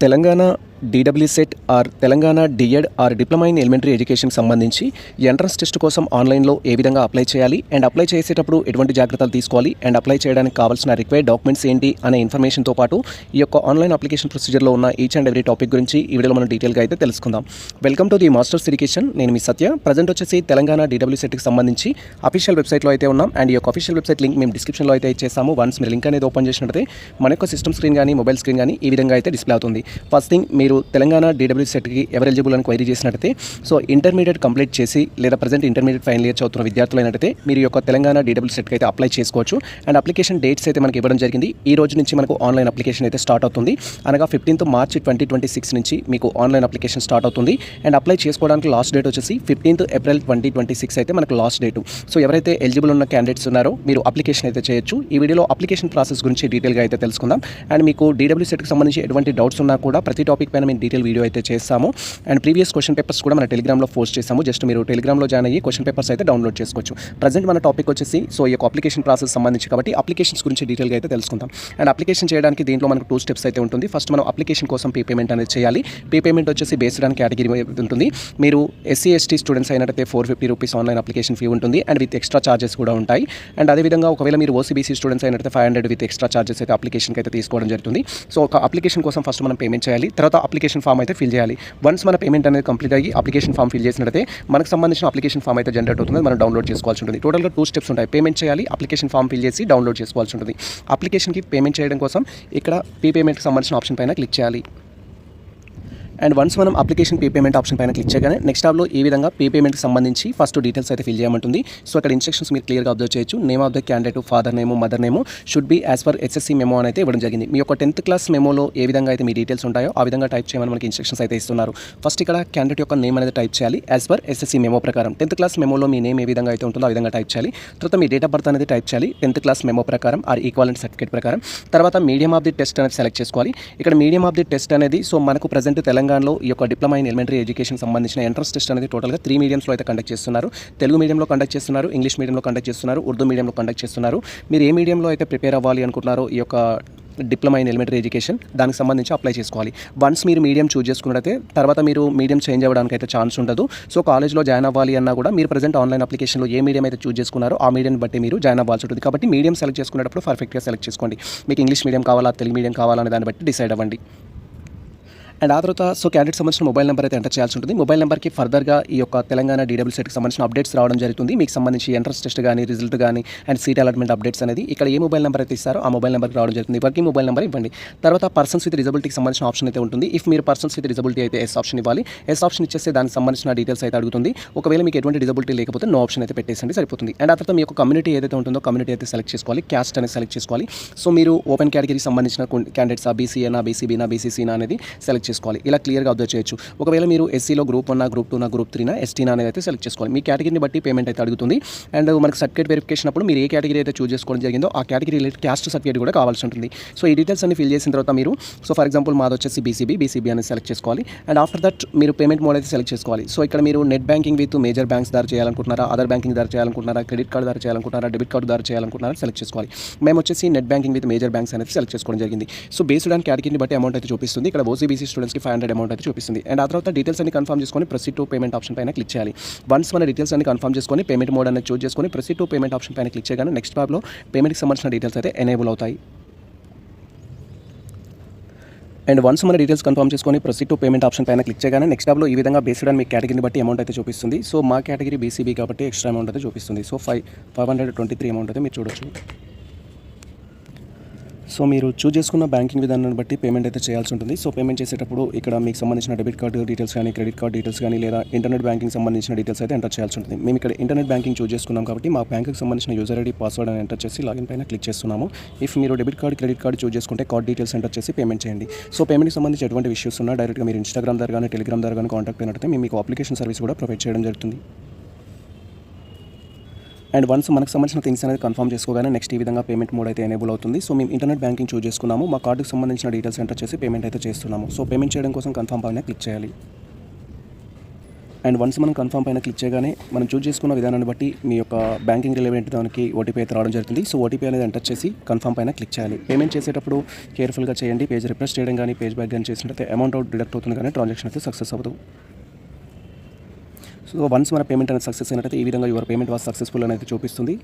తెలంగాణ డీడబ్ల్యూసెట్ or Telangana D Ed or diploma in elementary ఎడ్యుకేషన్కి సంబంధించి ఎంట్రన్స్ టెస్ట్ కోసం ఆన్లైన్లో ఏ విధంగా అప్లై చేయాలి అండ్ అప్లై చేసేటప్పుడు ఎటువంటి జాగ్రత్తలు తీసుకోవాలి అండ్ అప్లై చేయడానికి కావాల్సిన రిక్వైర్డ్ డాక్యుమెంట్స్ ఏంటి అనే ఇన్ఫర్మేషన్తో పాటు ఈ యొక్క ఆన్లైన్ అప్లికేషన్ ప్రొసీజర్లో ఉన్న ఈచ్ అండ్ ఎవ్రీ టాపిక్ గురించి ఈ వీడియోలో మనం డీటెయిల్గా అయితే తెలుసుకుందాం. Welcome to the masters education. నేను మీ సత్య. ప్రజెంట్ వచ్చేసి తెలంగాణ డీడబ్ల్యూసెట్కి సంబంధించి అఫీషియల్ వెబ్సైట్లో అయితే ఉన్నాం అండ్ ఈ యొక్క అఫీషియల్ వెబ్సైట్ లింక్ మేము డిస్క్రిప్షన్లో అయితే ఇచ్చేసాము. వన్స్ మీరు లింక్ అనేది ఓపెన్ చేసినట్లయితే మన యొక్క సిస్టమ్ స్క్రీన్ కానీ మొబైల్ స్క్రీన్ కానీ ఈ విధంగా అయితే డిస్ప్లే అవుతుంది. ఫస్ట్ థింగ్, మీరు తెలంగాణ డీడబ్ల్యూసెట్కి ఎవరు ఎలిజిబుల్ అని క్వైరీ చేసినట్టయితే ఇంటర్మీడియట్ కంప్లీట్ చేసి లేదా ప్రజెంట్ ఇంటర్మీడియట్ ఫైనల్ ఇయర్ చదువుతున్న విద్యార్థులు అయినట్టయితే మీరు యొక్క తెలంగాణ డీడబ్ల్యూసెట్కి అయితే అప్లై చేసుకోవచ్చు. అండ్ అప్లికేషన్ డేట్స్ అయితే మనకి ఇవ్వడం జరిగింది. ఈ రోజు నుంచి మనకు ఆన్లైన్ అప్లికేషన్ అయితే స్టార్ట్ అవుతుంది. అనగా 15th March 2026 నుంచి మీకు ఆన్లైన్ అప్లికేషన్ స్టార్ట్ అవుతుంది. అండ్ అప్లై చేసుకోవడానికి లాస్ట్ డేట్ వచ్చేసి 15th April 2026 అయితే మనకు లాస్ట్ డేటు. సో ఎవరైతే ఎలిజిబుల్ ఉన్న క్యాండిడేట్స్ ఉన్నారో మీరు అప్లికేషన్ అయితే చేయొచ్చు. ఈ వీడియోలో అప్లికేషన్ ప్రాసెస్ గురించి డీటెయిల్గా అయితే తెలుసుకుందాం. అండ్ మీకు డీడబ్ల్యూసెట్కి సంబంధించి ఎటువంటి డౌట్స్ ఉన్నా కూడా ప్రతి టాపిక్ పైన మేము డీటెయిల్ వీడియో అయితే చేస్తాము. అండ్ ప్రీవియస్ క్వశ్చన్ పేపర్స్ కూడా మన టెలిగ్రామ్లో పోస్ట్ చేసాము. జస్ట్ మీరు టెలిగ్రామ్లో జాయిన్ అయ్యి క్వశ్చన్ పేపర్స్ అయితే డౌన్లోడ్ చేసుకోవచ్చు. ప్రజెంట్ మన టాపిక్ వచ్చేసి ఈ యొక్క అప్లికేషన్ ప్రాసెస్ సంబంధించి కాబట్టి అప్లికేషన్స్ గురించి డీటెయిల్గా అయితే తెలుసుకుందాం. అండ్ అప్లికేషన్ చేయడానికి దీంట్లో మనకు 2 steps అయితే ఉంటుంది. ఫస్ట్ మనం అప్లికేషన్ కోసం పేమెంట్ అనేది చేయాలి. పేమెంట్ వచ్చేసి బేస్డ్ ఆన్ కేటగిరీ ఉంటుంది. మీరు SC ST స్టూడెంట్స్ అయినట్టయితే 450 రూపీస్ ఆన్లైన్ అప్లికేషన్ ఫీ ఉంటుంది అండ్ విత్ ఎక్స్ట్రా చార్జెస్ కూడా ఉంటాయి. అండ్ అదేవిధంగా ఒకవేళ మీరు OCBC స్టూడెంట్స్ అయినట్టయితే 500 విత్ ఎక్స్ట్రా చార్జెస్ అయితే అప్లికేషన్కి అయితే తీసుకోవడం జరుగుతుంది. సో ఒక అప్లికేషన్ కోసం ఫస్ట్ మనం పేమెంట్ చేయాలి. తర్వాత అప్లికేషన్ ఫామ్ అయితే ఫిల్ చేయాలి. వన్స్ మన పేమెంట్ అనేది కంప్లీట్ అయ్యి అప్లికేషన్ ఫామ్ ఫిల్ చేసినట్టయితే మనకు సంబంధించిన అప్లికేషన్ ఫామ్ అయితే జనరేట్ అవుతుంది. మనం డౌన్లోడ్ చేసుకోవాల్సి ఉంటుంది. టోటల్గా 2 steps ఉంటాయి. పేమెంట్ చేయాలి, అప్లికేషన్ ఫామ్ ఫిల్ చేసి డౌన్లోడ్ చేసుకోవాల్సి ఉంటుంది. అప్లికేషన్కి పేమెంట్ చేయడం కోసం ఇక్కడ పేమెంట్కి సంబంధించిన ఆప్షన్ పైన క్లిక్ చేయాలి. అండ్ వన్స్ మనం అప్లికేషన్ పేమెంట్ ఆప్షన్ పైన క్లిక్ చేయగానే నెక్స్ట్ టాబ్లో ఈ విధంగా పేమెంట్కి సంబంధించి ఫస్ట్ డీటెయిల్స్ అయితే ఫిల్ చేయమంటుంది. సో అక్కడ ఇన్స్ట్రక్షన్స్ మీరు క్లియర్గా అబ్జర్వ్ చేయొచ్చు. Name of the candidate, father name, mother name should be as per SSC memo అని అయితే ఇవ్వడం జరిగింది. మీ యొక్క 10th క్లాస్ మెమోలో ఏ విధంగా అయితే మీ డీటెయిల్స్ ఉంటాయో ఆ విధంగా టైప్ చేయమని మనకి ఇన్స్ట్రక్షన్స్ అయితే ఇస్తున్నారు. ఫస్ట్ ఇక్కడ క్యాండిడేట్ యొక్క నేమ్ అనేది టైప్ చేయాలి యాజ్ పర్ SSC మెమో ప్రకారం. 10th క్లాస్ మెమోలో మీ నేమ్ ఏ విధంగా అయితే ఉంటుందో ఆ విధంగా టైప్ చేయాలి. తర్వాత మీ డేట్ ఆఫ్ బర్త్ అనేది టైప్ చేయాలి 10th క్లాస్ మెమో ప్రకారం ఆర్ ఈక్వాలెంట్ సర్టిఫికేట్ ప్రకారం. తర్వాత మీడియం ఆఫ్ ది టెస్ట్ అనేది సెలెక్ట్ చేసుకోవాలి. ఇక్కడ మీడియం ఆఫ్ ది టెస్ట్ అనేది మనకు ప్రజెంట్ తెలంగాణలో ఈ యొక్క డిప్లొమా ఇన్ ఎలిమెంటరీ ఎడ్యుకేషన్ సంబంధించిన ఎంట్రన్స్ టెస్ట్ అనేది టోటల్గా 3 మీడియంస్లో అయితే కండక్ట్ చేస్తున్నారు. తెలుగు మీడియంలో కండక్ట్ చేస్తున్నారు, ఇంగ్లీష్ మీడియంలో కండక్ట్ చేస్తున్నారు, ఉర్దూ మీడియంలో కండక్ట్ చేస్తున్నారు. మీరు ఏ మీడియంలో అయితే ప్రిపేర్ అవ్వాలి అనుకుంటున్నారో ఈ యొక్క డిప్లొమా ఇన్ ఎలిమెంటరీ ఎడ్యుకేషన్ దానికి సంబంధించి అప్లై చేసుకోవాలి. వన్స్ మీరు మీడియం చూజ్ చేసుకున్నట్టయితే తర్వాత మీరు మీడియం చేంజ్ అవ్వడానికి అయితే ఛాన్స్ ఉండదు. సో కాలేజ్లో జాయిన్ అవ్వాలి అన్నా కూడా మీరు ప్రజెంట్ ఆన్లైన్ అప్లికేషన్లో ఏ మీడియం అయితే చూజ్ చేసుకున్నారో ఆ మీడియం బట్టి మీరు జాయిన్ అవ్వాల్సి ఉంటుంది. కాబట్టి మీడియం సెలెక్ట్ చేసుకునేటప్పుడు పర్ఫెక్ట్గా సెలెక్ట్ చేసుకోండి. మీకు ఇంగ్లీష్ మీడియం కావాలా, తెలుగు మీడియం కావాలా అనే దాన్ని బట్టి డిసైడ్ అవ్వండి. అండ్ ఆ తర్వాత క్యాండిడేట్ సంబంధించిన మొబైల్ నెంబర్ అయితే ఎంటర్ చేయాల్సి ఉంటుంది. మొబైల్ నెంబర్కి ఫర్దర్గా ఈ యొక్క తెలంగాణ డీడబ్ల్యూసెట్కి సంబంధించిన అప్డేట్స్ రావడం జరుగుతుంది. మీకు సంబంధించి ఎంట్రన్స్ టెస్ట్ కానీ, రిజల్ట్ కానీ అండ్ సీట్ అలాట్మెంట్ అప్డేట్స్ అనేది ఇక్కడ ఏ మొబైల్ నెంబర్ అయితే ఇస్తారో ఆ మొబైల్ నెంబర్కి రావడం జరుగుతుంది. వర్కింగ్ మొబైల్ నెంబర్ ఇవ్వండి. తర్వాత పర్సన్స్ విత్ డిజబిలిటీకి సంబంధించిన ఆప్షన్ అయితే ఉంటుంది. ఇఫ్ మీరు పర్సన్స్ విత్ డిజబిలిటీ అయితే ఎస్ ఆప్షన్ ఇవ్వాలి. ఎస్ ఆప్షన్ ఇచ్చేస్తే దానికి సంబంధించిన డీటెయిల్స్ అయితే అడుగుతుంది. ఒకవేళ మీకు ఎటువంటి డిజబిలిటీ లేకపోతే నో ఆప్షన్ అయితే పెట్టేసండి సరిపోతుంది. అండ్ ఆ తర్వాత మీ యొక్క కమ్యూనిటీ ఏదైతే ఉంటుందో కమ్యూనిటీ అయితే సెలెక్ట్ చేసుకోవాలి. క్యాస్ట్ అనేది సెలెక్ట్ చేసుకోవాలి. సో మీరు ఓపెన్ కేటగిరీకి సంబంధించిన క్యాండిడేట్స్ BCA, BCB, BCC అనేది సెలెక్ట్ చేసుకోవాలి. ఇలా క్లియర్గా అబ్జర్వ్ చేయొచ్చు. ఒకవేళ మీరు SCలో గ్రూప్ 1, గ్రూప్ 2, గ్రూప్ 3, ST అనేది అయితే సెలెక్ట్ చేసుకోవాలి. మీ కేటగిరీని బట్టి పేమెంట్ అయితే అడుగుతుంది. అండ్ మనకు సర్టిఫికేట్ వెరిఫికేషన్ అప్పుడు మీరు ఏ కేటగిరీ అయితే చూస్ చేసుకోవడం జరిగిందో ఆ కేటగిరీ రిలేటెడ్ క్యాస్ట్ సర్టిఫికేట్ కూడా కావాల్సి ఉంటుంది. సో ఈ డీటెయిల్స్ అన్ని ఫిల్ చేసిన తర్వాత మీరు ఫర్ ఎగ్జాంపుల్ మాది వచ్చేసి BCB అనేది సెలెక్ట్ చేసుకోవాలి. అండ్ ఆఫ్టర్ దట్ మీరు పేమెంట్ మోడ్ అయితే సెలెక్ట్ చేసుకోవాలి. సో ఇక్కడ మీరు net banking with major banks ద్వారా చేయాలనుకుంటున్నారా, అదర్ బ్యాంకింగ్ ద్వారా చేయాలనుకుంటున్నారా, క్రెడిట్ కార్డ్ ద్వారా చేయాలనుకుంటున్నారా, డెబిట్ కార్డ్ ద్వారా చేయాలనుకుంటున్నారా సెలెక్ట్ చేసుకోవాలి. మేము వచ్చేసి net banking with major banks అనేది సెలెక్ట్ చేసుకోవడం జరిగింది. సో బేస్డ్ ఆన్ కేటగిరీని బట్టి అమౌంట్ అయితే చూపిస్తుంది. ఇక్కడ OCBC స్టూడెంట్స్కి 500 అమౌంట్ అయితే చూపిస్తుంది. అండ్ ఆ తర్వాత డీటెయిల్స్ అన్ని కన్ఫర్మ్ చేసుకొని ప్రొసీడ్ టు పేమెంట్ ఆప్షన్ పైన క్లిక్ చేయాలి. వన్స్ మన డీటెయిల్స్ అన్ని కన్ఫర్మ్ చేసుకొని పేమెంట్ మోడ్ అనేది చూస్ చేసుకొని ప్రొసీడ్ టు పేమెంట్ ఆప్షన్ పైన క్లిక్ చేయగానే నెక్స్ట్ టాబ్లో పేమెంట్కి సంబంధించిన డీటెయిల్స్ అయితే ఎనేబుల్ అవుతాయి. అండ్ వన్స్ మన డీటెయిల్స్ కన్ఫర్మ్ చేసుకొని ప్రొసీడ్ టు పేమెంట్ ఆప్షన్ పైన క్లిక్ చేయగానే నెక్స్ట్ టాబ్లో ఈ విధంగా బేస్డ్ ఆన్ మీ కేటగిరీని బట్టి అమౌంట్ అయితే చూపిస్తుంది. సో మా కేటగిరీ BCB కాబట్టి ఎక్స్ట్రా అమౌంట్ అయితే చూపిస్తుంది. సో 523 అమౌంట్ అయితే మీరు చూడొచ్చు. సో మీరు చూస్ చేసుకున్న బ్యాంకింగ్ విధానాన్ని బట్టి పేమెంట్ అయితే చేయాల్సి ఉంటుంది. సో పేమెంట్ చేసేటప్పుడు ఇక్కడ మీకు సంబంధించిన డెబిట్ కార్డు డీటెయిల్స్ కానీ, క్రెడిట్ కార్డ్ డీటెయిల్స్ కానీ లేదా ఇంటర్నెట్ బ్యాంకింగ్ సంబంధించిన డీటెయిల్స్ అయితే ఎంటర్ చేయాల్సి ఉంటుంది. మేము ఇక్కడ ఇంటర్నెట్ బ్యాంకింగ్ చూస్ చేసుకున్నాం కాబట్టి మా బ్యాంక్కి సంబంధించిన యూజర్ ఐడి పాస్వర్డ్ అని ఎంటర్ చేసి లాగిన్ పైన క్లిక్ చేస్తున్నాము. ఇఫ్ మీరు డెబిట్ కార్డ్ క్రెడిట్ కార్డ్ చూస్ చేసుకుంటే కార్డ్ డీటెయిల్స్ ఎంటర్ చేసి పేమెంట్ చేయండి. సో పేమెంట్కి సంబంధించి ఎటువంటి ఇష్యూస్ ఉన్నా డైరెక్ట్గా మీరు ఇన్స్టాగ్రామ్ ద్వారా కానీ, టెలిగ్రామ్ ద్వారా కానీ కాంటాక్ట్ అయినట్లయితే మేము మీకు అప్లికేషన్ సర్వీస్ కూడా ప్రొవైడ్ చేయడం జరుగుతుంది. అండ్ వన్స్ మనకు సంబంధించిన థింగ్స్ అనేది కన్ఫర్మ్ చేసుకోగానే నెక్స్ట్ ఈ విధంగా పేమెంట్ మోడ్ అయితే ఎనేబుల్ అవుతుంది. సో మేము ఇంటర్నెట్ బ్యాంకింగ్ చూస్ చేసుకున్నాము. మా కార్డుకి సంబంధించిన డీటెయిల్స్ ఎంటర్ చేసి పేమెంట్ అయితే చేస్తున్నాము. సో పేమెంట్ చేయడం కోసం కన్ఫర్మ్ పైన క్లిక్ చేయాలి. అండ్ వన్స్ మనం కన్ఫర్మ్ పైన క్లిక్ చేయగానే మనం చూస్ చేసుకున్న విధానాన్ని బట్టి మీ యొక్క బ్యాంకింగ్ రిలేవెంట్ దానికి ఓటీపీ అయితే రావడం జరుగుతుంది. సో ఓటీపీ అనేది ఎంటర్ చేసి కన్ఫర్మ్ పైన క్లిక్ చేయాలి. పేమెంట్ చేసేటప్పుడు కేర్ఫుల్గా చేయండి. పేజ్ రిఫ్రెష్ చేయడం కానీ పేజ్ బ్యాక్ కానీ చేసినట్లయితే అమౌంట్ అవుట్ డిడక్ట్ అవుతుంది కానీ ట్రాన్సాక్షన్ అయితే సక్సెస్ అవ్వదు. సో వన్స్ మన పేమెంట్ అనేది సక్సెస్ అయినట్లయితే ఈ విధంగా యువర్ పేమెంట్ వాస్ సక్సెస్ఫుల్ అనేది చూపిస్తుంది.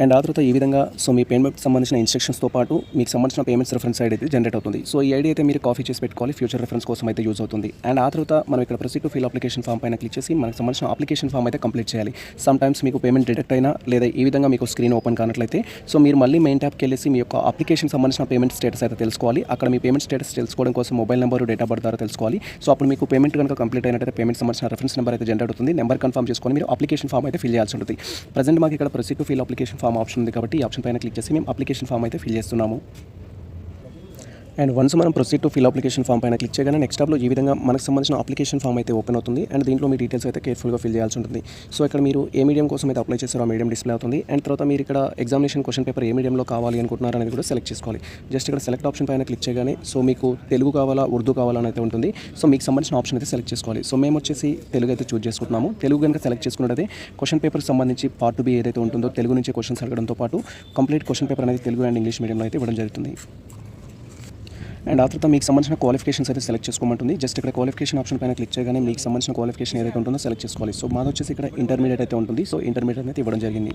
అండ్ ఆ తర్వాత ఈ విధంగా మీ పేమెంట్కి సంబంధించిన ఇన్స్ట్రక్షన్స్తో పాటు మీకు సంబంధించిన పేమెంట్స్ రెఫరెన్స్ ఐడి అయితే జనరేట్ అవుతుంది. సో ఈ ఐడి అయితే మీరు కాపీ చేసి పెట్టుకోవాలి, ఫ్యూచర్ రెఫరెన్స్ కోసం అయితే యూజ్ అవుతుంది. అండ్ ఆ తర్వాత మనం ఇక్కడ proceed to fill application form పైన క్లిక్ చేసి మనకు సంబంధించిన అప్లికేషన్ ఫామ్ అయితే కంప్లీట్ చేయాలి. సమ్ టైమ్స్ మీకు పేమెంట్ డిడక్ట్ అయినా లేదా ఈ విధంగా మీకు స్క్రీన్ ఓపెన్ కానట్లయితే మీరు మళ్ళీ మెయిన్ ట్యాబ్కి వెళ్ళేసి మీ యొక్క అప్లికేషన్ సంబంధించిన పేమెంట్ స్టేటస్ అయితే తెలుసుకోవాలి. అక్కడ మీ పేమెంట్ స్టేటస్ తెలుసుకోవడం కోసం mobile number, date of birth ద్వారా తెలుసుకోవాలి. సో అప్పుడు మీకు పేమెంట్ కనుక కంప్లీట్ అయినట్లయితే పేమెంట్ సంబంధించిన రెఫరెన్స్ నెంబర్ అయితే జనరేట్ అవుతుంది. నెంబర్ కన్ఫర్మ్ చేసుకొని మీరు అప్లికేషన్ ఫామ్ అయితే ఫిల్ చేయాల్సి ఉంటుంది. ప్రజెంట్ మాకు ఇక్కడ proceed to fill application form option ఉంది కాబట్టి ఆప్షన్ పైన క్లిక్ చేసి మేము అప్లికేషన్ ఫామ్ అయితే ఫిల్ చేస్తున్నాము. అండ్ వన్స్ మనం proceed to fill application form పైన క్లిక్ చేయగానే నెక్స్ట్ టాబ్లో ఈ విధంగా మనకు సంబంధించిన అప్లికేషన్ ఫామ్ అయితే ఓపెన్ అవుతుంది. అండ్ దీంట్లో మీ డీటెయిల్స్ అయితే కేర్ఫుల్గా ఫిల్ చేయాల్సి ఉంటుంది. సో ఇక్కడ మీరు ఏ మీడియం కోసం అయితే అప్లై చేస్తారో ఆ మీడియం డిస్ప్లే అవుతుంది. అండ్ తర్వాత మీరు ఇక్కడ ఎగ్జామినేషన్ క్వశ్చన్ పేపర్ ఏ మీడియంలో కావాలి అనుకుంటున్నారు అనేది కూడా సెలెక్ట్ చేసుకోవాలి. జస్ట్ ఇక్కడ సెలెక్ట్ ఆప్షన్ పైన క్లిక్ చేయగానే మీకు తెలుగు కావాలా, ఉర్దూ కావాలా అని అయితే ఉంటుంది. సో మీకు సంబంధించిన ఆప్షన్ అయితే సెలెక్ట్ చేసుకోవాలి. సో మేము వచ్చేసి తెలుగు అయితే చూస్ చేసుకుంటున్నాము. తెలుగు కనుక సెలెక్ట్ చేసుకున్నట్లయితే క్వశ్చన్ పేపర్కి సంబంధించి పార్ట్ బి ఏదైతే ఉంటుందో తెలుగు నుంచి క్వశ్చన్స్ అడగడంతో పాటు కంప్లీట్ క్వశ్చన్ పేపర్ అనేది తెలుగు అండ్ ఇంగ్లీష్ మీడియంలో అయితే ఇవ్వడం జరుగుతుంది. అండ్ ఆ తర్వాత మీకు సంబంధించిన క్వాలిఫికేషన్స్ అయితే సెలెక్ట్ చేసుకోమంటుంది. జస్ట్ ఇక్కడ క్వాలిఫికేషన్ ఆప్షన్ పైన క్లిక్ చేయగానే మీకు సంబంధించిన క్వాలిఫికేషన్ ఏదైతే ఉంటుందో సెలెక్ట్ చేసుకోవాలి. సో మాది వచ్చేసి ఇక్కడ ఇంటర్మీడియట్ అయితే ఉంటుంది. సో ఇంటర్మీడియట్ అయితే ఇవ్వడం జరిగింది.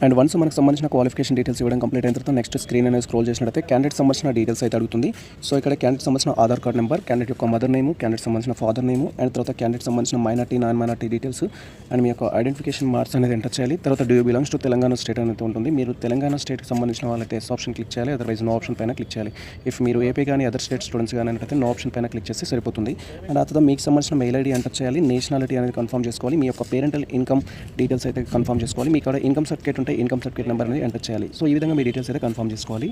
అండ్ వన్స్ మనకు సంబంధించిన క్వాలిఫికేషన్ డీటెయిల్స్ ఇవ్వడం కంప్లీట్ అయిన తర్వాత నెక్స్ట్ స్క్రీన్ అనేది స్క్రోల్ చేసినట్లయితే క్యాండిడేట్ సంబంధించిన డీటెయిల్స్ అయితే అడుగుతుంది. సో ఇక్కడ క్యాండిడేట్ సంబంధించిన ఆధార్ కార్డ్ నెంబర్, క్యాండిడేట్ యొక్క మదర్ నేమ్, క్యాండిడేట్ సంబంధించిన ఫాదర్ నేమ్, అండ్ తర్వాత క్యాండిడేట్ సంబంధించిన minority, non minority details and మీ యొక్క ఐడెంటిఫికేషన్ మార్క్స్ అనేది ఎంటర్ చేయాలి. తర్వాత do you belongs to Telangana state అనేది ఉంటుంది. మీరు తెలంగాణ స్టేట్కి సంబంధించిన వాళ్ళైతే ఎస్ ఆప్షన్ క్లిక్ చేయాలి, అదర్వైజ్ నో ఆప్షన్ పైన క్లిక్ చేయాలి. ఇఫ్ మీరు ఏపీ కానీ అదర్ స్టేట్ స్టూడెంట్స్ కానీ అంటే నో ఆప్షన్ పైన క్లిక్ చేస్తే సరిపోతుంది. అండ్ ఆ తర్వాత మీకు సంబంధించిన మెయిల్ ఐడి ఎంటర్ చేయాలి, నేషనాలిటీ అనేది కన్ఫర్మ్ చేసుకోవాలి, మీ యొక్క పేరెంటల్ ఇన్కమ్ డీటెయిల్స్ అయితే కన్ఫర్మ్ చేసుకోవాలి. మీకు అక్కడ ఇన్కమ్ సర్టిఫికేట్ ఉంటే ఇన్కమ్ సర్టిఫికేట్ నెంబర్ ఎంటర్ చేయాలి. సో ఈ విధంగా మీ డీటెయిల్స్ అయితే కన్ఫర్మ్ చేసుకోవాలి.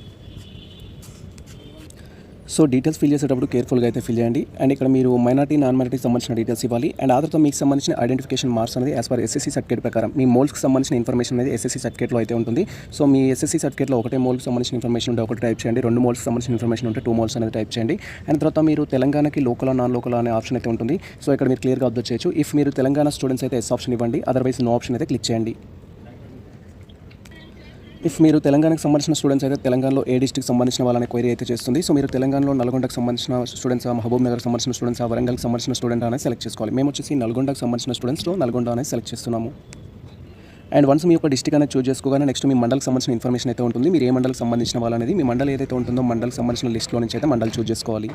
సో డీటెయిల్స్ ఫిల్ చేసేటప్పుడు కేర్ఫుల్గా అయితే ఫిల్ చేయండి. అండ్ ఇక్కడ మీరు మైనార్టీ, నాన్ మైనార్టీకి సంబంధించిన డీటెయిల్స్ ఇవ్వాలి. అండ్ ఆ తర్వాత మీకు సంబంధించిన ఐడెంటిఫికేషన్ మార్క్స్ అనేది యాజ్ పర్ ఎస్ఎస్సీ సర్టిఫికేట్ ప్రకారం మీ మోల్స్కి సంబంధించిన ఇన్ఫర్మేషన్ అనేది ఎస్ఎస్సీ సర్టిఫికేట్లో అయితే ఉంటుంది. సో మీ ఎస్ఎస్సీ సర్టిఫికేట్లో ఒకటే మోల్కి సంబంధించిన ఇన్ఫర్మేషన్ ఉంటే ఒకటి టైప్ చేయండి, 2 మోల్స్కి సంబంధించిన ఇన్ఫర్మేషన్ ఉంటే 2 మోల్స్ అనేది టైప్ చేయండి. అండ్ తర్వాత మీరు తెలంగాణకి లోకల్, నాన్ లోకల్ అనే ఆప్షన్ అయితే ఉంటుంది. సో ఇక్కడ మీరు క్లియర్గా అబ్జర్వ్ చేయొచ్చు. ఇఫ్ మీరు తెలంగాణ స్టూడెంట్స్ అయితే ఎస్ ఆప్షన్ ఇవ్వండి, అదర్వైజ్ నో ఆప్షన్ అయితే క్లిక్ చేయండి. ఇఫ్ మీరు తెలంగాణకు సంబంధించిన స్టూడెంట్స్ అయితే తెలంగాణలో ఏ డిస్ట్రిక్ట్ సంబంధించిన వాళ్ళని క్వైరీ అయితే చేస్తుంది. సో మీరు తెలంగాణలో నల్గొండకు సంబంధించిన స్టూడెంట్స్, మహబూబ్ నగర్కి సంబంధించిన స్టూడెంట్స్, వరంగల్కి సంబంధించిన స్టూడెంట్ అనేది సెలెక్ట్ చేసుకోవాలి. మేము వచ్చేసి నల్గొండకు సంబంధించిన స్టూడెంట్స్లో నల్గొండ అనేది సెలెక్ట్ చేస్తున్నాము. అండ్ వన్స్ మీ యొక్క డిస్ట్రిక్ట్ అనేది చూస్ చేసుకోగానే నెక్స్ట్ మీ మండలికి సంబంధించిన ఇన్ఫర్మేషన్ అయితే ఉంటుంది. మీరు ఏ మండలికి సంబంధించిన వాళ్ళనేది మీ మండలి ఏదైతే ఉంటుందో మండలికి సంబంధించిన లిస్ట్లో నుంచి అయితే మండలి చూస్ చేసుకోవాలి.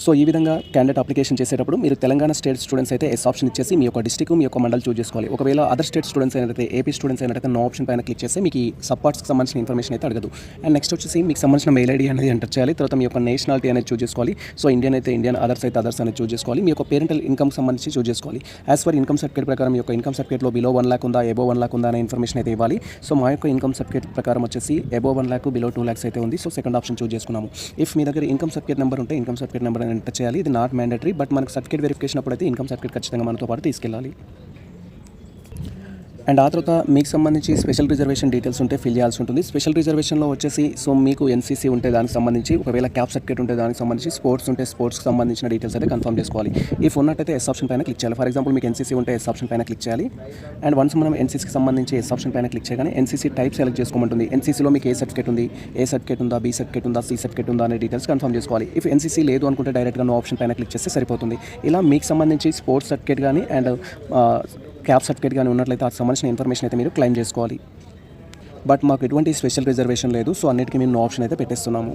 సో ఈ విధంగా క్యాండిడేట్ అప్లికేషన్ చేసేటప్పుడు మీరు తెలంగాణ స్టేట్ స్టూడెంట్స్ అయితే ఎస్ ఆప్షన్ ఇచ్చేసి మీ యొక్క డిస్ట్రిక్ట్, మీ యొక్క మండల్ చూస్ చేసుకోవాలి. ఒకవేళ అదర్ స్టేట్ స్టూడెంట్స్ అయినట్లయితే, ఏపీ స్టూడెంట్స్ అయినట్లయితే నో ఆప్షన్ పైన క్లిక్ చేస్తే మీకు ఈ సబ్పార్ట్స్కి సంబంధించిన ఇన్ఫర్మేషన్ అయితే అడగదు. అండ్ నెక్స్ట్ వచ్చేసి మీకు సంబంధించిన మెయిల్ ఐడి అనేది ఎంటర్ చేయాలి. తర్వాత మీ యొక్క నేషనాలిటీ అనేది చూస్ చేసుకోవాలి. సో ఇండియన్ అయితే ఇండియన్, అదర్స్ అయితే అదర్స్ అనేది చూస్ చేసుకోవాలి. మీ యొక్క పేరెంటల్ ఇన్కమ్ సంబంధించి చూస్ చేసుకోవాలి. యాజ్ పర్ ఇన్కమ్ సర్టిఫికేట్ ప్రకారం మీ యొక్క ఇన్కమ్ సర్టిఫికేట్లో బిలో 1 lakh ఉందా, ఎబో 1 lakh ఉందా అనే ఇన్ఫర్మేషన్ అయితే ఇవ్వాలి. సో మా యొక్క ఇన్కమ్ సర్టిఫికేట్ ప్రకారం వచ్చేసి ఎబో 1 lakh, బిలో 2 lakhs అయితే ఉంది. సో సెకండ్ ఆప్షన్ చూస్ చేసుకున్నాము. ఇఫ్ మీ దగ్గర ఇన్కమ్ సర్టిఫికేట్ నెంబర్ ఉంటే ఇన్కమ్ సర్టిఫికేట్ నెంబర్ అని ఎంటర్ చేయాలి. ఇది నాట్ మ్యాండేటరీ, బట్ మనకు సర్టిఫికేట్ వెరిఫికేషన్ అప్పుడు అయితే ఇన్కమ్ సర్టిఫికేట్ ఖచ్చితంగా మనతో పాటు తీసుకెళ్ళాలి. అండ్ ఆ తర్వాత మీకు సంబంధించి స్పెషల్ రిజర్వేషన్ డీటెయిల్స్ ఉంటే ఫిల్ చేయాల్సి ఉంటుంది. స్పెషల్ రిజర్వేషన్లో వచ్చేసి మీకు ఎన్సీసీ ఉంటే దానికి సంబంధించి, ఒకవేళ క్యాప్ సర్టిఫికేట్ ఉంటే దానికి సంబంధించి, స్పోర్ట్స్ ఉంటే స్పోర్ట్స్కి సంబంధించిన డీటెయిల్స్ అయితే కన్ఫర్మ్ చేసుకోవాలి. ఇఫ్ ఉన్నట్టయితే ఎస్ ఆప్షన్ పైన క్లిక్ చేయాలి. ఫర్ ఎగ్జాంపుల్ మీకు ఎన్సీసీ ఉంటే ఎస్ ఆప్షన్ పైన క్లిక్ చేయాలి. అండ్ వన్స్ మనం ఎన్సీసీకి సంబంధించి ఎస్ ఆప్షన్ పైన క్లిక్ చేయగానే ఎన్సీసీ టైప్ సెలెక్ట్ చేసుకోమంటుంది. ఎన్సీసీలో మీకు ఏ సర్టిఫికేట్ ఉంది, ఏ సర్టిఫికేట్ ఉందా, బీ సర్టిఫికేట్ ఉందా, సి సర్టిఫికేట్ ఉందా అనే డీటెయిల్స్ కన్ఫర్మ్ చేసుకోవాలి. ఇఫ్ ఎన్సీసీ లేదు అనుకుంటే డైరెక్ట్గా నో ఆప్షన్ పైన క్లిక్ చేస్తే సరిపోతుంది. ఇలా మీకు సంబంధించి స్పోర్ట్స్ సర్టిఫికేట్ కానీ అండ్ క్యాప్ సర్టిఫికేట్ కానీ ఉన్నట్లయితే ఆ సంబంధించిన ఇన్ఫర్మేషన్ అయితే మీరు క్లెయిమ్ చేసుకోవాలి. బట్ మాకు ఎటువంటి స్పెషల్ రిజర్వేషన్ లేదు. సో అన్నిటికీ మేము నో ఆప్షన్ అయితే పెట్టేస్తున్నాము.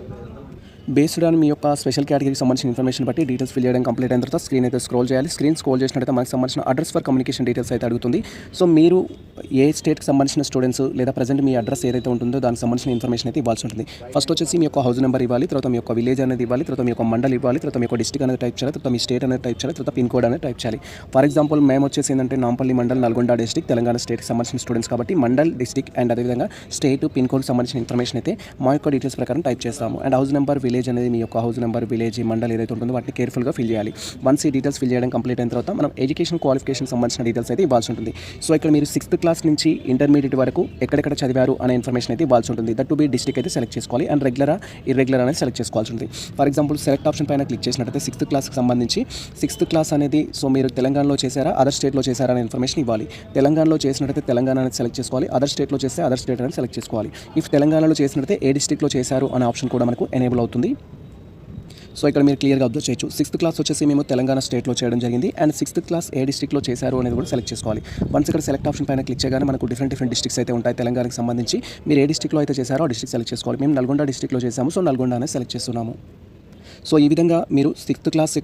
బేస్డ్ ఆన్ మీ యొక్క స్పెషల్ కేటగిరీకి సంబంధించిన ఇన్ఫర్మేషన్ బట్టి డీటెయిల్స్ ఫిల్ చేయడం కంప్లీట్ అయిన తర్వాత స్క్రీన్ అయితే స్క్రోల్ చేయాలి. స్క్రీన్ స్క్రోల్ చేసినట్లయితే మనకు సంబంధించిన అడ్రస్ ఫర్ కమ్యూనికేషన్ డీటెయిల్స్ అయితే అడుగుతుంది. సో మీరు ఏ స్టేట్కి సంబంధించిన స్టూడెంట్స్ లేదా ప్రజెంట్ మీ అడ్రస్ ఏదైతే ఉంటుందో దానికి సంబంధించిన ఇన్ఫర్మేషన్ అయితే ఇవ్వాల్సి ఉంటుంది. ఫస్ట్ వచ్చేసి మీ యొక్క హౌస్ నెంబర్ ఇవ్వాలి, తర్వాత మీ యొక్క విలేజ్ అనేది ఇవ్వాలి, తర్వాత మీ యొక్క మండల్ ఇవ్వాలి, తర్వాత మీ యొక్క డిస్ట్రిక్ట్ అనేది టైప్ చేయాలి, తర్వాత మీ స్టేట్ అనేది టైప్ చేయాలి, తర్వాత పిన్ కోడ్ అనేది టైప్ చేయాలి. ఫర్ ఎగ్జాంపుల్ మేము వచ్చేసి ఏంటంటే నాంపల్లి మండల్, నల్గొండ డిస్ట్రిక్ట్, తెలంగాణ స్టేట్కి సంబంధించిన స్టూడెంట్స్ కాబట్టి మండల్, డిస్ట్రిక్ట్ అండ్ అదేవిధంగా స్టేట్, పిన్ కోడ్ సంబంధించిన ఇన్ఫర్మేషన్ అయితే మా యొక్క డీటెయిల్స్ ప్రకారం టైప్ చేస్తాము. And house number, village village అనేది మీ యొక్క హౌస్ నెంబర్, విలేజ్, మండల్ ఏదైతే ఉంటుందో వాటిని కేర్ఫుల్గా ఫిల్ చేయాలి. వన్స్ ఈ డీటెయిల్స్ ఫిల్ చేయడం కంప్లీట్ అయిన తర్వాత మనం ఎడ్యుకేషన్ క్వాలిఫికేషన్ సంబంధించిన డీటెయిల్స్ అయితే ఇవ్వాల్సి ఉంటుంది. సో ఇక్కడ మీరు 6th క్లాస్ నుంచి ఇంటర్మీడియట్ వరకు ఎక్కడెక్కడ చదివారు అనే ఇన్ఫర్మేషన్ అయితే ఇవ్వాల్సి ఉంటుంది. దట్ టు బి డిస్ట్రిక్ట్ అయితే సెలెక్ట్ చేసుకోవాలి అండ్ రెగ్యులరా ఇర్రెగ్యులర్ అనేది సెలెక్ట్ చేసుకోవాల్సి ఉంటుంది. ఫర్ ఎగ్జాంపుల్ సెలెక్ట్ ఆప్షన్ పైన క్లిక్ చేసినట్టయితే 6th క్లాస్కి సంబంధించి 6th క్లాస్ అనేది సో మీరు తెలంగాణలో చేశారా, అదర్ స్టేట్లో చేశారా అనే ఇన్ఫర్మేషన్ ఇవ్వాలి. తెలంగాణలో చేసినట్టయితే తెలంగాణ అనేది సెలెక్ట్ చేసుకోవాలి, అదర్ స్టేట్లో చేస్తే అదర్ స్టేట్ అనేది సెలెక్ట్ చేసుకోవాలి. ఇఫ్ తెలంగాణలో చేసినట్టయితే ఏ డిస్ట్రిక్ట్లో చేశారు అనే ఆప్షన్ కూడా మనకు ఎనేబుల్ అవుతుంది. సో ఇక్కడ మీరు క్లియర్గా అబ్జర్వ్ చేయొచ్చు. 6th క్లాస్ వచ్చేసి మేము తెలంగాణ స్టేట్లో చేయడం జరిగింది అండ్ 6th క్లాస్ ఏ డిస్ట్రిక్ట్లో చేశారు అనేది కూడా సెలెక్ట్ చేసుకోవాలి. వన్స్ ఇక్కడ సెలెక్ట్ ఆప్షన్ పైన క్లిక్ చేయగానే మనకు డిఫరెంట్ డిస్ట్రిక్ట్స్ అయితే ఉంటాయి. తెలంగాణకి సంబంధించి మీరు ఏ డిస్ట్రిక్ట్లో అయితే చేశారో ఆ డిస్ట్రిక్ట్ సెలెక్ట్ చేసుకోవాలి. మేము నల్గొండ డిస్ట్రిక్ట్లో చేశాము, సో నల్గొండ అనేది సెలెక్ట్ చేస్తున్నాము. సో ఈ విధంగా మీరు 6th క్లాస్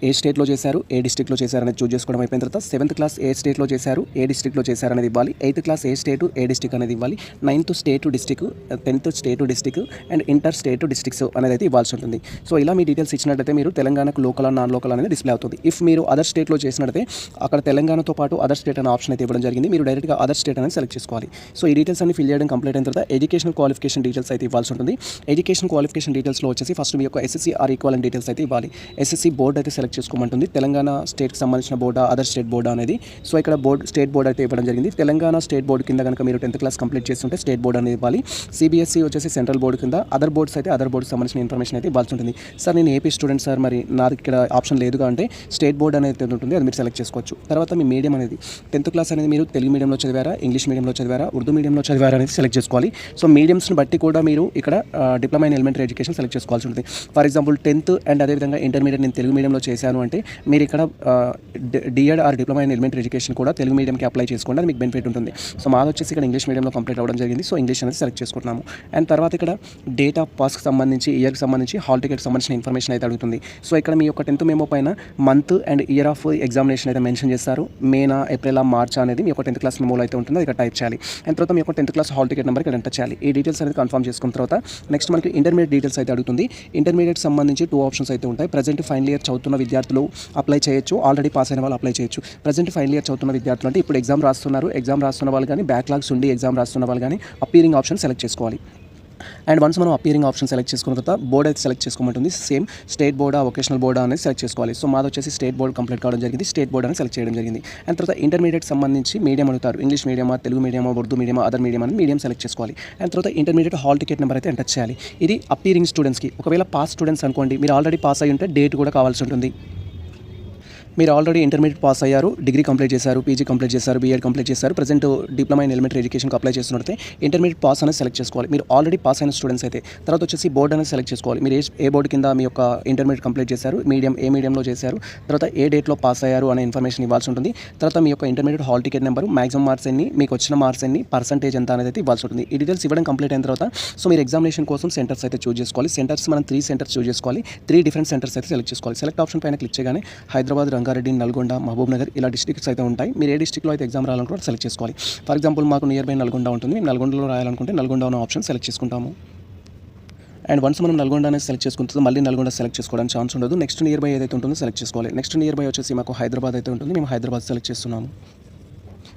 ఏ స్టేట్లో చేశారు, ఏ డిస్ట్రిక్ట్లో చేశారు అనేది చూస్ చేసుకోవడం అయిపోయిన తర్వాత 7th క్లాస్ ఏ స్టేట్లో చేశారు, ఏ డిస్ట్రిక్ట్లో చేశారు అనేది ఇవ్వాలి. 8th క్లాస్ ఏ స్టేటు, ఏ డిస్ట్రిక్ట్ అనేది ఇవ్వాలి. 9th state district, 10th state district and inter state districts అనేది అయితే ఇవ్వాల్సి ఉంటుంది. సో ఇలా మీ డీటెయిల్స్ ఇచ్చినట్టయితే మీరు తెలంగాణకు లోకల్, నాన్ లోకల్ అనేది డిస్ప్లే అవుతుంది. ఇఫ్ మీరు అదర్ స్టేట్లో చేసినట్టయితే అక్కడ తెలంగాణతో పాటు అదర్ స్టేట్ అనే ఆప్షన్ అయితే ఇవ్వడం జరిగింది. మీరు డైరెక్ట్గా అదర్ స్టేట్ అనేది సెలెక్ట్ చేసుకోవాలి. సో ఈ డీటెయిల్స్ అన్ని ఫిల్ చేయడం కంప్లీట్ అయిన తర్వాత ఎడ్యుకేషనల్ క్వాలిఫికేషన్ డీటెయిల్స్ అయితే ఇవ్వాల్సి ఉంటుంది. ఎడ్యుకేషన్ క్వాలిఫికేషన్ డీటెయిల్స్లో వచ్చేసి ఫస్ట్ మీ యొక్క SSC ఆర్ ఈక్వలెంట్ డీటెయిల్స్ అయితే ఇవ్వాలి. SSC బోర్డు అయితే సెలెక్ట్ చేసుకోమంటుంది. తెలంగాణ స్టేట్కి సంబంధించిన బోర్డా, అదర్ స్టేట్ బోర్డా అనేది. సో ఇక్కడ స్టేట్ బోర్డ్ అయితే ఇవ్వడం జరిగింది. తెలంగాణ స్టేట్ బోర్డు కింద కనుక మీరు 10th క్లాస్ కంప్లీట్ చేస్తుంటే స్టేట్ బోర్డ్ అనేది ఇవ్వాలి. CBSE వచ్చేసి సెంట్రల్ బోర్డు కింద, అదర్ బోర్డ్స్ అయితే అదర్ బోర్డుకి సంబంధించిన ఇన్ఫర్మేషన్ అయితే ఇవ్వాల్సి ఉంటుంది. సార్ నేను ఏపీ స్టూడెంట్ సార్, మరి నాకు ఇక్కడ ఆప్షన్ లేదుగా అంటే స్టేట్ బోర్డ్ అనేది ఉంటుంది, అది మీరు సెలెక్ట్ చేసుకోవచ్చు. తర్వాత మీ మీడియం అనేది 10th క్లాస్ అనేది మీరు తెలుగు మీడియంలో చదివారా, ఇంగ్లీష్ మీడియంలో చదివారా, ఉర్దూ మీడియంలో చదివారా అనేది సెలెక్ట్ చేసుకోవాలి. సో మీడియంస్ని బట్టి కూడా మీరు ఇక్కడ diploma in elementary education select చేసుకోవాల్సి ఉంటుంది. ఫర్ ఎగ్జాంపుల్ 10th అండ్ అదేవిధంగా ఇంటర్మీడియట్ నేను తెలుగు మీడియంలో చేశాను అంటే మీరు ఇక్కడ DEd or diploma in elementary education కూడా తెలుగు మీడియంకి అప్లై చేసుకోండి, అది మీకు బెనిఫిట్ ఉంటుంది. సో మాది వచ్చేసి ఇక్కడ ఇంగ్లీష్ మీడియంలో కంప్లీట్ అవ్వడం జరిగింది. సో ఇంగ్లీష్ అనేది సెలెక్ట్ చేసుకుంటున్నాము. అండ్ తర్వాత ఇక్కడ డేట్ ఆఫ్ పాస్కి సంబంధించి, ఇయర్కి సంబంధించి, హాల్ టికెట్ సంబంధించిన ఇన్ఫర్మేషన్ అయితే అడుగుతుంది. సో ఇక్కడ మీ యొక్క 10th మెమో పైన month and year of examination అయితే మెన్షన్ చేస్తారు. మేనా, ఏప్రిల్, మార్చ్ అనేది మీ యొక్క 10th క్లాస్ మెమోలో అయితే ఉంటుంది, అది ఇక్కడ టైప్ చేయాలి. అండ్ తర్వాత మీ యొక్క 10th class hall ticket number ఇక్కడ ఎంటర్ చేయాలి. ఈ డీటెయిల్స్ అనేది కన్ఫర్మ్ చేసుకున్న తర్వాత నెక్స్ట్ మనకి ఇంటర్మీడియట్ డీటెయిల్స్ అయితే అడుగుతుంది. ఇంటర్మీడియట్ సంబంధించి 2 ఆప్షన్స్ అయితే ఉంటాయి. ప్రజెంట్ ఫైనల్ ఇయర్ చదువుతున్న విద్యార్థులు అప్లై చేయొచ్చు, ఆల్రెడీ పాస్ అయిన వాళ్ళు అప్లై చేయొచ్చు. ప్రజెంట్ ఫైనల్ ఇయర్ చదువుతున్న విద్యార్థులు అంటే ఇప్పుడు ఎగ్జామ్ రాస్తున్న వాళ్ళు కానీ, బ్యాక్లాగ్స్ ఉండి ఎగ్జామ్ రాస్తున్న వాళ్ళు కానీ అపీరింగ్ ఆప్షన్ సెలెక్ట్ చేసుకోవాలి. అండ్ వన్స్ మనం అపీరింగ్ ఆప్షన్ సెలెక్ట్ చేసుకున్న తర్వాత బోర్డ్ అయితే సెలెక్ట్ చేసుకోమంటుంది. సేమ్ స్టేట్ బోర్డా, వొకేషనల్ బోర్డా అనేది సెలెక్ట్ చేసుకోవాలి. సో మాది వచ్చేసి స్టేట్ బోర్డ్ కంప్లీట్ కావడం జరిగింది, స్టేట్ బోర్డ్ అనేది సెలెక్ట్ చేయడం జరిగింది. అండ్ తర్వాత ఇంటర్మీడియట్ సంబంధించి మీడియం అడుగుతారు, ఇంగ్లీష్ మీడియమా, తెలుగు మీడియమా, ఉర్దూ మీడియమా, అదర్ మీడియం అని మీడియం సెలెక్ట్ చేసుకోవాలి. అండ్ తర్వాత ఇంటర్మీడియట్ హాల్ టికెట్ నెంబర్ అయితే ఎంటర్ చేయాలి. ఇది అపీరింగ్ స్టూడెంట్స్కి. ఒకవేళ పాస్ స్టూడెంట్స్ అనుకోండి, మీరు ఆల్రెడీ పాస్ అయ్యి ఉంటే డేట్ కూడా కావాల్సి ఉంటుంది. మీరు ఆల్రెడీ ఇంటర్మీడియట్ పాస్ అయ్యారు, డిగ్రీ కంప్లీట్ చేశారు, పీజీ కంప్లీట్ చేశారు, బీఎడ్ కంప్లీట్ చేశారు, ప్రజెంట్ డిప్లొమా ఇన్ ఎలిమెంటరీ ఎడ్యుకేషన్కి అప్లై చేస్తున్నట్టే ఇంటర్మీడియట్ పాస్ అనేది సెలెక్ట్ చేసుకోవాలి. మీరు ఆల్రెడీ పాస్ అయిన స్టూడెంట్స్ అయితే తర్వాత వచ్చేసి బోర్డ్ అనేది సెలెక్ట్ చేసుకోవాలి. మీరు ఏ బోర్డు కింద మీ యొక్క ఇంటర్మీడియట్ కంప్లీట్ చేశారు, ఏ మీడియంలో చేశారు, తర్వాత ఏ డేట్లో పాస్ అయ్యారు అనే ఇన్ఫర్మేషన్ ఇవ్వాల్సి ఉంటుంది. తర్వాత మీ యొక్క intermediate hall ticket number, maximum marks ఎన్ని, మీకు వచ్చిన మార్క్స్ ఎన్ని, పర్సెంటేజ్ ఎంత అనేది అయితే ఇవ్వాల్సి ఉంటుంది. ఈ డీటెయిల్స్ ఇవ్వడం కంప్లీట్ అయిన తర్వాత సో మీరు ఎగ్జామినేషన్ కోసం సెంటర్స్ అయితే చూస్ చేసుకోవాలి. సెంటర్స్ మనం 3 సెంటర్స్ చూస్ చేసుకోవాలి. 3 డిఫరెంట్ సెంటర్స్ అయితే సెలెక్ట్ చేసుకోవాలి. సెలెక్ట్ ఆప్షన్ పైన క్లిక్ చేయగానే హైదరాబాద్, రంగారెడ్డి, నల్గొండ, మహబూబ్ నగర్ ఇలా డిస్ట్రిక్ట్స్ అయితే ఉంటాయి. మీరు ఏ డిస్ట్రిక్ట్లో అయితే ఎగ్జామ్ రాయాలనుకుంటే సెలెక్ట్ చేసుకోవాలి. ఫర్ ఎగ్జాంపుల్ మాకు నియర్ బై నల్గొండ ఉంటుంది, మేము నల్గొండలో రాయాలనుకుంటే నల్గొండ అనే ఆప్షన్ సెలెక్ట్ చేసుకుంటాము. అండ్ వన్స్ మనం నల్గొండ అనేది సెలెక్ట్ చేసుకుంటే మళ్ళీ నల్గొండ సెలెక్ట్ చేసుకోవడానికి ఛాన్స్ ఉండదు. నెక్స్ట్ నియర్ బై ఏదైతే ఉంటుందో సెలెక్ట్ చేసుకోవాలి. నెక్స్ట్ నియర్ బై వచ్చేసి మాకు హైదరాబాద్ అయితే ఉంటుంది, మేము హైదరాబాద్ సెలెక్ట్ చేస్తున్నాము.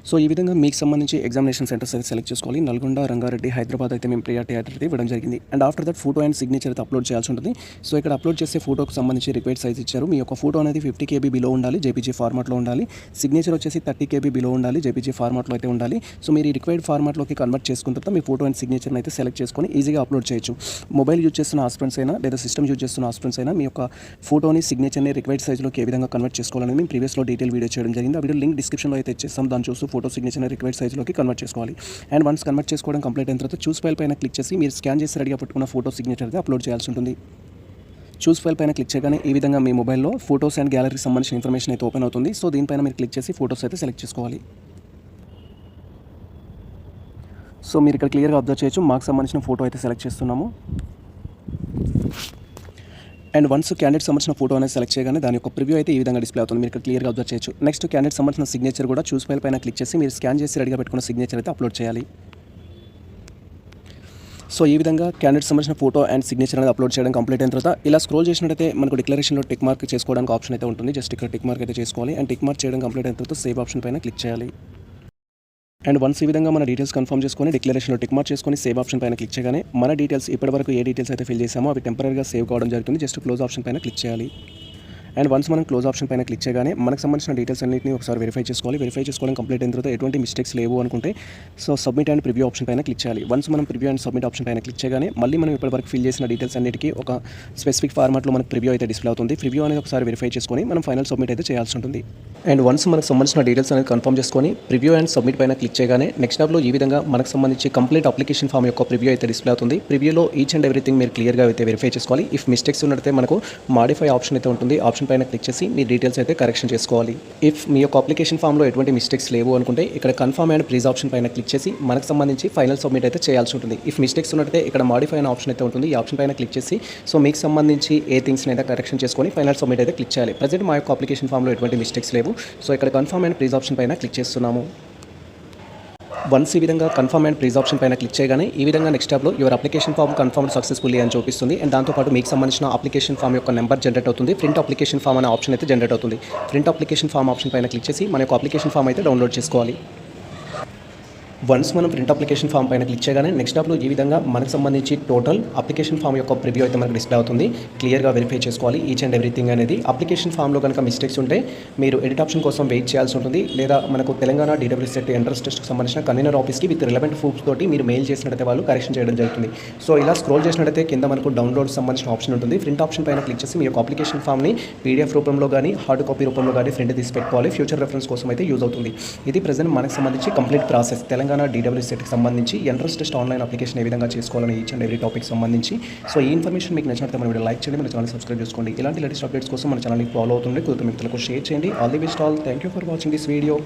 సో ఈ విధంగా మీకు సంబంధించి ఎగ్జామినేషన్ సెంటర్స్ అయితే సెలెక్ట్ చేసుకోవాలి. నల్గొండ, రంగారెడ్డి, హైదరాబాద్ అయితే మేము ప్రియారిటీ అయితే ఇవ్వడం జరిగింది. And after that photo and signature అయితే అప్లోడ్ చేయాల్సి ఉంటుంది. సో ఇక్కడ అప్లోడ్ చేసే ఫోటోకి సంబంధించి రిక్వైర్డ్ సైజ్ ఇచ్చారు. మీ యొక్క ఫోటో అనేది 50 KB బిలో ఉండాలి, జేపీజీ ఫార్మాట్లో ఉండాలి. సిగ్నేచర్ వచ్చేసి 30 KB బిలో ఉండాలి, జేపీజీ ఫార్మాట్లో అయితే ఉండాలి. సో మీరు ఈ రిక్వైర్డ్ ఫార్మాట్లోకి కన్వర్ట్ చేసుకున్న తర్వాత మీ ఫోటో అండ్ సిగ్నేచర్ని అయితే సెలెక్ట్ చేసుకొని ఈజీగా అప్లోడ్ చేయొచ్చు. మొబైల్ యూజ్ చేస్తున్న ఆస్పిరెంట్స్ అయినా లేదా సిస్టమ్ యూజ్ చేస్తున్న ఆస్పిరెంట్స్ అయినా మీ యొక్క ఫోటోని, సిగ్నేచర్ని రిక్వైర్డ్ సైజ్లోకి ఏ విధంగా కన్వర్ట్ చేసుకోవాలని మేము ప్రీవియస్లో డీటెయిల్ వీడియో చేయడం జరిగింది. ఆ వీడియో లింక్ డిస్క్రిప్షన్లో అయితే ఇచ్చేస్తాం. దాన్ని చూస్తూ ఫోటో, సిగ్నేచర్ రిక్వైర్డ్ సైజ్లోకి కన్వర్ట్ చేసుకోవాలి. అండ్ వన్స్ కన్వర్ట్ చేసుకోవడం కంప్లీట్ అయిన తర్వాత చూస్ ఫైల్ పైన క్లిక్ చేసి మీరు స్కాన్ చేసి రెడీగా పెట్టుకున్న ఫోటో, సిగ్నేచర్ అయితే అప్లోడ్ చేయాల్సి ఉంటుంది. చూస్ ఫైల్ పైన క్లిక్ చేయగానే ఈ విధంగా మీ మొబైల్లో ఫోటోస్ అండ్ గ్యాలరీకి సంబంధించిన ఇన్ఫర్మేషన్ అయితే ఓపెన్ అవుతుంది. సో దీనిపైన మీరు క్లిక్ చేసి ఫోటోస్ అయితే సెలెక్ట్ చేసుకోవాలి. సో మీరు ఇక్కడ క్లియర్గా అబ్జర్వ్ చేయొచ్చు, మాకు సంబంధించిన ఫోటో అయితే సెలెక్ట్ చేస్తున్నాము. అండ్ వన్స్ క్యాండిడేట్ సంబంధించిన ఫోటో అనేది సెలెక్ట్ చేయగానే దాని యొక్క ప్రివ్యూ అయితే ఈ విధంగా డిస్ప్లే అవుతుంది. మీరు ఇక్కడ క్లియర్గా అబ్జర్వ్ చేయొచ్చు. నెక్స్ట్ క్యాండిడేట్ సంబంధించిన సిగ్నేచర్ కూడా చూస్ ఫైల్ పైన క్లిక్ చేసి మీరు స్కాన్ చేసి రెడీగా పెట్టుకున్న సిగ్నేచర్ అయితే అప్లోడ్ చేయాలి. సో ఈ విధంగా క్యాండిడేట్ సంబంధించిన ఫోటో అండ్ సిగ్నేచర్ అనేది అప్లోడ్ చేయడం కంప్లీట్ అయిన తర్వాత ఇలా స్క్రోల్ చేసినట్టయితే మనకు డిక్లరేషన్లో టిక్ మార్క్ చేసుకోవడానికి ఆప్షన్ అయితే ఉంటుంది. జస్ట్ ఇక్కడ టిక్ మార్క్ అయితే చేసుకోవాలి. అండ్ టిక్ మార్క్ చేయడం కంప్లీట్ అయిన తర్వాత సేవ్ ఆప్షన్ పైన క్లిక్ చేయాలి. అండ్ వన్స్ ఈ విధంగా మన డీటెయిల్స్ కన్ఫర్మ్ చేసుకొని డిక్లరేషన్లో టిక్ మార్క్ చేసుకొని సేవ్ ఆప్షన్ పైన క్లిక్ చేయగానే మన డీటెయిల్స్ ఇప్పటివరకు ఏ డీటెయిల్స్ అయితే ఫిల్ చేసామో అవి టెంపరీగా సేవ్ కావడం జరుగుతుంది. జస్ట్ క్లోజ్ ఆప్షన్ పైన క్లిక్ చేయాలి. అండ్ వన్స్ మనం క్లోజ్ ఆప్షన్ పైన క్లిక్ చేయగానే మనకు సంబంధించిన డీటెయిల్స్ అన్నింటినీ ఒకసారి వెరిఫై చేసుకోవాలి. వెరిఫై చేసుకోవడం కంప్లీట్ అయిన తర్వాత ఎటువంటి మిస్టేక్స్ లేవు అనుకుంటే so submit and preview option పైన క్లిక్ చేయాలి. వన్స్ మనం ప్రివ్యూ అండ్ సబ్మిట్ ఆప్షన్ పైన క్లిక్ చేయగానే మళ్ళీ మనం ఇప్పటివరకు ఫిల్ చేసిన డీటెయిల్స్ అన్నిటికీ ఒక స్పెసిఫిక్ ఫార్మాట్లో మనకు ప్రివ్యూ అయితే డిస్ప్లే అవుతుంది. ప్రివ్యూ అనేది ఒకసారి వెరిఫై చేసుకొని మనం ఫైనల్ సబ్మిట్ అయితే చేయాల్సి ఉంటుంది. అండ్ వన్స్ మనకు సంబంధించిన డీటెయిల్స్ అనేది కన్ఫర్మ్ చేసుకొని ప్రివ్యూ అండ్ సబ్మిట్ పైన క్లిక్ చేయగానే నెక్స్ట్ టాబ్లో ఈ విధంగా మనకు సంబంధించి కంప్లీట్ అప్లికేషన్ ఫామ్ యొక్క ప్రివ్యూ అయితే డిస్ప్లే అవుతుంది. ప్రివ్యూలో ఈచ్ అండ్ ఎవ్రీథింగ్ మీరు క్లియర్గా అయితే వెరిఫై చేసుకోవాలి. ఇఫ్ మిస్టేక్స్ ఉన్నట్లయితే మనకు మాడిఫై ఆప్షన్ అయితే ఉంటుంది. ఆప్షన్ పైన క్లిక్ చేసి మీ డీటెయిల్స్ అయితే కరెక్షన్ చేసుకోవాలి. ఇఫ్ మీ యొక్క అప్లికేషన్ ఫామ్లో ఎటువంటి మిస్టేక్స్ లేవు అనుకుంటే ఇక్కడ కన్ఫర్మ్ అండ్ ప్లీజ్ ఆప్షన్ పైన క్లిక్ చేసి మనకు సంబంధించి ఫైనల్ సబ్మిట్ అయితే చేయాల్సి ఉంటుంది. ఇఫ్ మిస్టేక్స్ ఉన్నట్లయితే ఇక్కడ మాడిఫై అనే ఆప్షన్ అయితే ఉంటుంది. ఈ ఆప్షన్ పైన క్లిక్ చేసి సో మీకు సంబంధించి ఏ థింగ్స్ని అయితే కరెక్షన్ చేసుకొని ఫైనల్ సబ్మిట్ అయితే క్లిక్ చేయాలి. ప్రజెంట్ మా యొక్క అప్లికేషన్ ఫామ్లో ఎటువంటి మిస్టేక్స్ లేవు. సో ఇక్కడ కన్ఫర్మ్ అండ్ ప్లీజ్ ఆప్షన్ పైన క్లిక్ చేస్తున్నాము. వన్స్ ఈ విధంగా కన్ఫర్మ్ అండ్ ప్లీజ్ ఆప్షన్ పైన క్లిక్ చేయగానే ఈ విధంగా నెక్స్ట్ టాబ్లో your application form confirmed successfully అని చూపిస్తుంది. అండ్ దాంతోపాటు మీకు సంబంధించిన అప్లికేషన్ ఫామ్ యొక్క నెంబర్ జనరేట్ అవుతుంది. ప్రింట్ అప్లికేషన్ ఫామ్ అనే ఆప్షన్ అయితే జనరేట్ అవుతుంది. ప్రింట్ అప్లికేషన్ ఫామ్ ఆప్షన్ పైన క్లిక్ చేసి మన యొక్క అప్లికేషన్ ఫామ్ అయితే డౌన్లోడ్ చేసుకోవాలి. వన్స్ మనం ప్రింట్ అప్లికేషన్ ఫామ్ పైన క్లిక్ చేయగానే నెక్స్ట్ టాబ్లో ఈ విధంగా మనకు సంబంధించి టోటల్ అప్లికేషన్ ఫామ్ యొక్క ప్రివ్యూ అయితే మనకు డిస్ప్లే అవుతుంది. క్లియర్గా వెరిఫై చేసుకోవాలి ఈచ్ అండ్ ఎవ్రీథింగ్ అనేది. అప్లికేషన్ ఫామ్లో కనుక మిస్టేక్స్ ఉంటే మీరు ఎడిట్ ఆప్షన్ కోసం వెయిట్ చేయాల్సి ఉంటుంది. లేదా మనకు తెలంగాణ DWS సెట్ ఎంట్రన్స్ టెస్ట్కి సంబంధించిన కన్వీనర్ ఆఫీస్కి విత్ రిలవెంట్ ప్రూఫ్స్ తోటి మీరు మెయిల్ చేసినట్టయితే వాళ్ళు కరెక్షన్ చేయడం జరుగుతుంది. సో ఇలా స్క్రోల్ చేసినట్టయితే కింద మనకు డౌన్లోడ్ సంబంధించిన ఆప్షన్ ఉంటుంది. ప్రింట్ ఆప్షన్ పైన క్లిక్ చేసి మీ యొక్క అప్లికేషన్ ఫామ్ని PDF రూపంలో కానీ హార్డ్ కాపీ రూపంలో కానీ ప్రింట్ తీసి పెట్టుకోవాలి. ఫ్యూచర్ రెఫరెన్స్ కోసం అయితే యూజ్ అవుతుంది. ఇది ప్రజెంట్ మనకు సంబంధించి complete process Telangana DWS set సంబంధించి ఎంట్రన్స్ టెస్ట్ ఆన్లైన్ అప్లికేషన్ ఏ విధంగా చేసుకోవాలని ఈచ్ అండ్ ఎవ్రీ టాపిక్ సంబంధించి. సో ఈ ఇన్ఫర్మేషన్ మీకు నచ్చినట్లయితే మన వీడియో లైక్ చేయండి, మన ఛానల్ సబ్స్క్రైబ్ చేసుకోండి. ఇలాంటి లేటెస్ట్ అప్డేట్స్ కోసం మన ఛానల్ని ఫాలో అవుతుంది. కుదిరితే మిత్రులకు షేర్ చేయండి. All the best all. Thank you for watching this video.